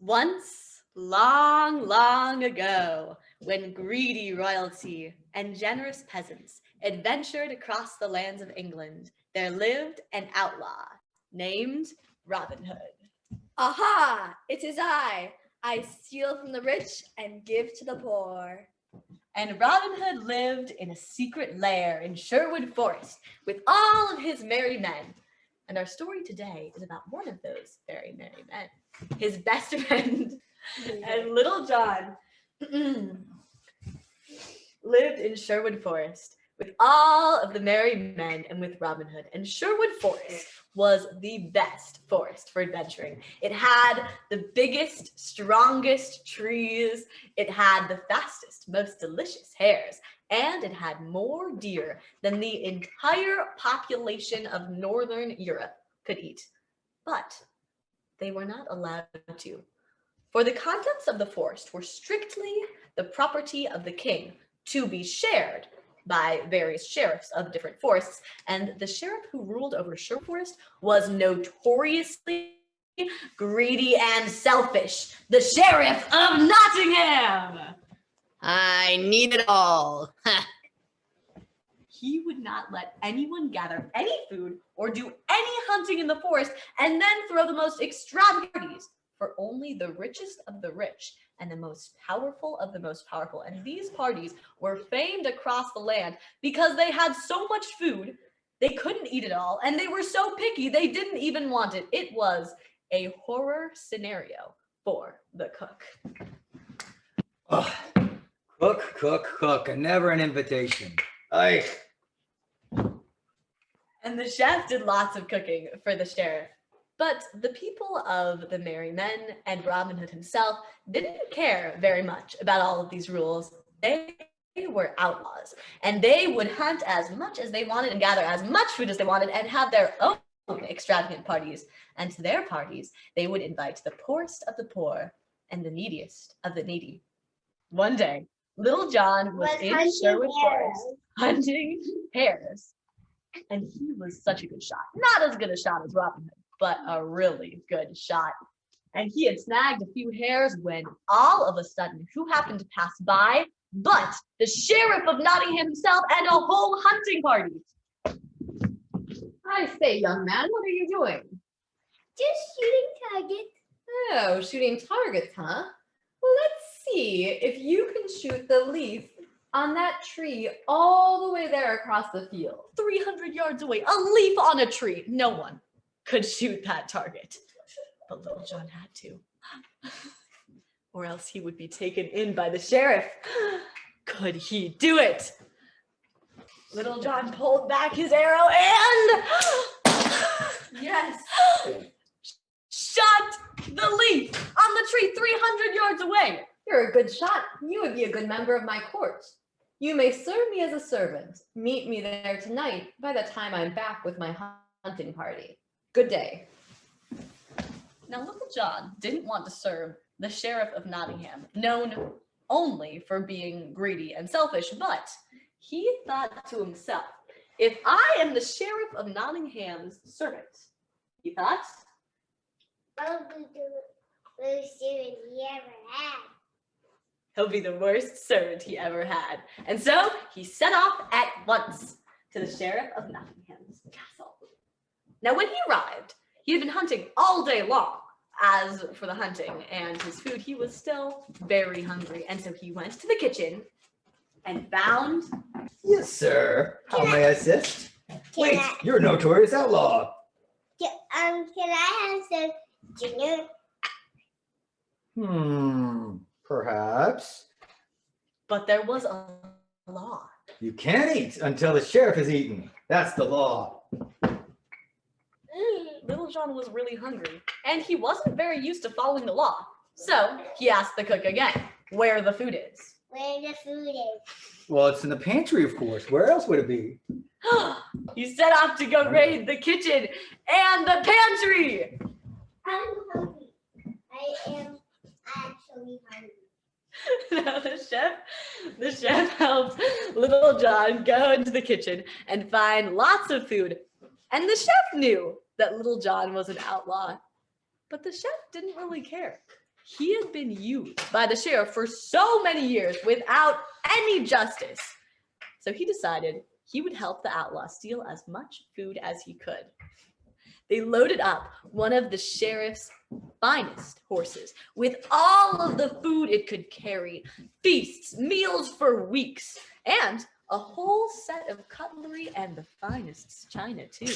Once, long, long ago, when greedy royalty and generous peasants adventured across the lands of England, there lived an outlaw named Robin Hood. Aha! It is I. I steal from the rich and give to the poor. And Robin Hood lived in a secret lair in Sherwood Forest with all of his merry men. And our story today is about one of those very merry men, his best friend. And Little John lived in Sherwood Forest with all of the merry men and with Robin Hood. And Sherwood Forest was the best forest for adventuring. It had the biggest, strongest trees. It had the fastest, most delicious hares. And it had more deer than the entire population of Northern Europe could eat. But they were not allowed to. For the contents of the forest were strictly the property of the king, to be shared by various sheriffs of different forests. And the sheriff who ruled over Sherwood Forest was notoriously greedy and selfish, the Sheriff of Nottingham. I need it all. He would not let anyone gather any food or do any hunting in the forest and then throw the most extravagant parties for only the richest of the rich and the most powerful of the most powerful. And these parties were famed across the land because they had so much food, they couldn't eat it all, and they were so picky, they didn't even want it. It was a horror scenario for the cook. Oh, cook, and never an invitation. And the chef did lots of cooking for the sheriff. But the people of the merry men and Robin Hood himself didn't care very much about all of these rules. They were outlaws, and they would hunt as much as they wanted and gather as much food as they wanted and have their own extravagant parties. And to their parties, they would invite the poorest of the poor and the neediest of the needy. One day, Little John was in Sherwood Forest hunting hares, and he was such a good shot. Not as good a shot as Robin Hood, but a really good shot. And he had snagged a few hares when all of a sudden, who happened to pass by but the Sheriff of Nottingham himself and a whole hunting party. I say, young man, what are you doing? Just shooting targets. Oh, shooting targets, huh? Well, let's see if you can shoot the leaf on that tree all the way there across the field. 300 yards away, a leaf on a tree. No one could shoot that target. But Little John had to. Or else he would be taken in by the sheriff. Could he do it? Little John pulled back his arrow and... Yes. Shot the leaf on the tree 300 yards away. You're a good shot. You would be a good member of my court. You may serve me as a servant. Meet me there tonight by the time I'm back with my hunting party. Good day. Now, Little John didn't want to serve the Sheriff of Nottingham, known only for being greedy and selfish, but he thought to himself, if I am the Sheriff of Nottingham's servant, he thought, I'll be the worst servant he ever had. he'll be the worst servant he ever had. And so he set off at once to the Sheriff of Nottingham's castle. Now, when he arrived, he had been hunting all day long. As for the hunting and his food, he was still very hungry. And so he went to the kitchen and found... Yes, sir. How may I assist? Wait, you're a notorious outlaw. Can I have some dinner? Perhaps. But there was a law. You can't eat until the sheriff has eaten. That's the law. Little John was really hungry, and he wasn't very used to following the law. So he asked the cook again where the food is. Where the food is. Well, it's in the pantry, of course. Where else would it be? He set off to go raid the kitchen and the pantry. I'm hungry. I am actually hungry. Now the chef helped Little John go into the kitchen and find lots of food. And the chef knew that Little John was an outlaw, but the chef didn't really care. He had been used by the sheriff for so many years without any justice. So he decided he would help the outlaw steal as much food as he could. They loaded up one of the sheriff's finest horses with all of the food it could carry, feasts, meals for weeks, and a whole set of cutlery and the finest china too.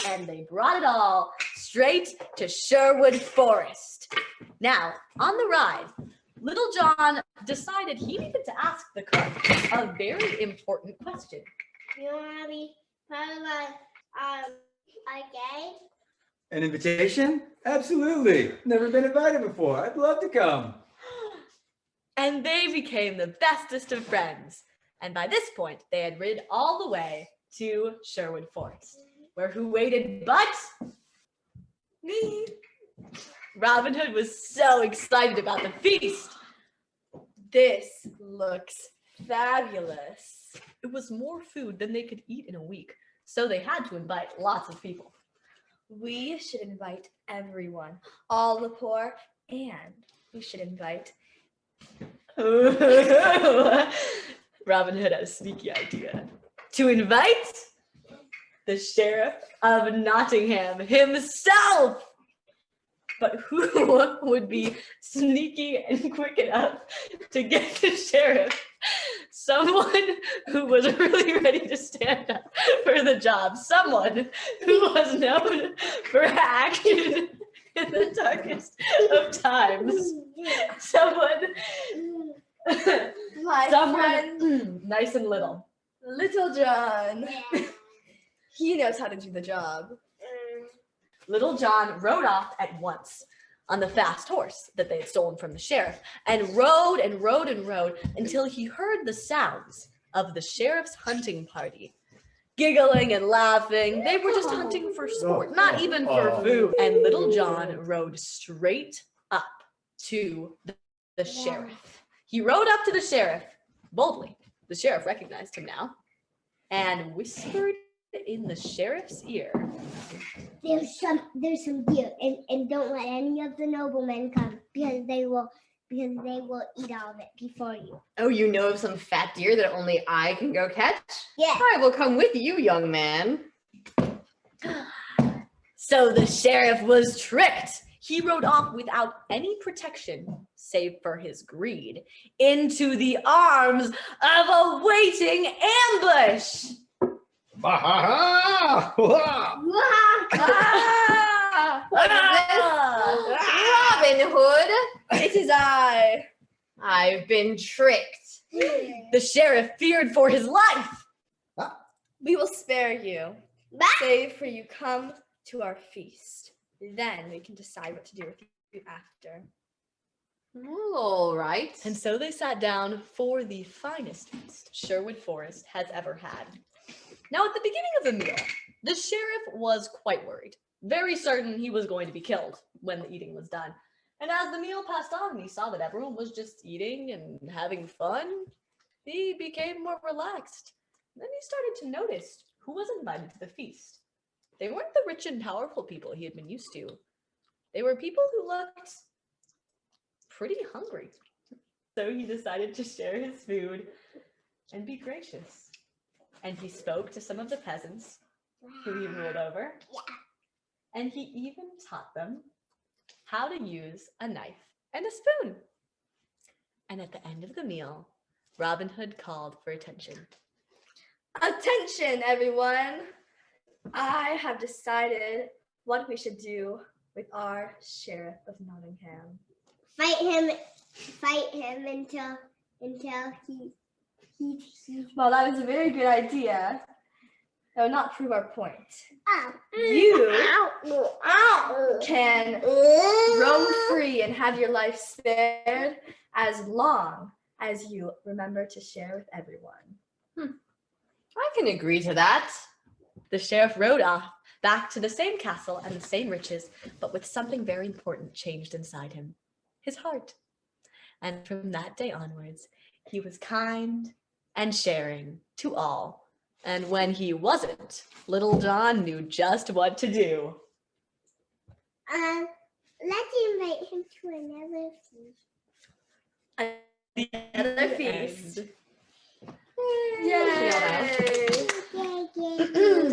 And they brought it all straight to Sherwood Forest. Now, on the ride, Little John decided he needed to ask the cook a very important question. You want to be part of our gang? An invitation? Absolutely. Never been invited before. I'd love to come. And they became the bestest of friends. And by this point, they had ridden all the way to Sherwood Forest, where who waited but me. Robin Hood was so excited about the feast. This looks fabulous. It was more food than they could eat in a week, so they had to invite lots of people. We should invite everyone, all the poor, and we should invite. Robin Hood had a sneaky idea to invite the Sheriff of Nottingham himself. But who would be sneaky and quick enough to get the sheriff? Someone who was really ready to stand up for the job. Someone who was known for action in the darkest of times. Someone nice and little. Little John. Yeah. He knows how to do the job. Little John rode off at once on the fast horse that they had stolen from the sheriff, and rode and rode and rode until he heard the sounds of the sheriff's hunting party. Giggling and laughing, they were just hunting for sport, not even for food. And Little John rode straight up to the sheriff. He rode up to the sheriff boldly. The sheriff recognized him now and whispered in the sheriff's ear. There's some deer, and don't let any of the noblemen come because they will eat all of it before you. Oh, you know of some fat deer that only I can go catch? Yeah. I will come with you, young man. So the sheriff was tricked. He rode off without any protection, save for his greed, into the arms of a waiting ambush. Bah-ha-ha! What is this? Robin Hood? It is I. I've been tricked. The sheriff feared for his life. We will spare you. Bah! Save for you come to our feast. Then we can decide what to do with you after. All right. And so they sat down for the finest feast Sherwood Forest has ever had. Now, at the beginning of the meal, the sheriff was quite worried, very certain he was going to be killed when the eating was done. And as the meal passed on and he saw that everyone was just eating and having fun, he became more relaxed. Then he started to notice who was invited to the feast. They weren't the rich and powerful people he had been used to. They were people who looked pretty hungry. So he decided to share his food and be gracious. And he spoke to some of the peasants who he ruled over. And he even taught them how to use a knife and a spoon. And at the end of the meal, Robin Hood called for attention. Attention, everyone! I have decided what we should do with our Sheriff of Nottingham. Fight him until he. Well, that was a very good idea. That would not prove our point. Oh. You Ow. can roam free and have your life spared as long as you remember to share with everyone. I can agree to that. The sheriff rode off back to the same castle and the same riches, but with something very important changed inside him, his heart. And from that day onwards, he was kind and sharing to all. And when he wasn't, Little John knew just what to do. Let's invite him to another feast. Another feast. Yay. Yay!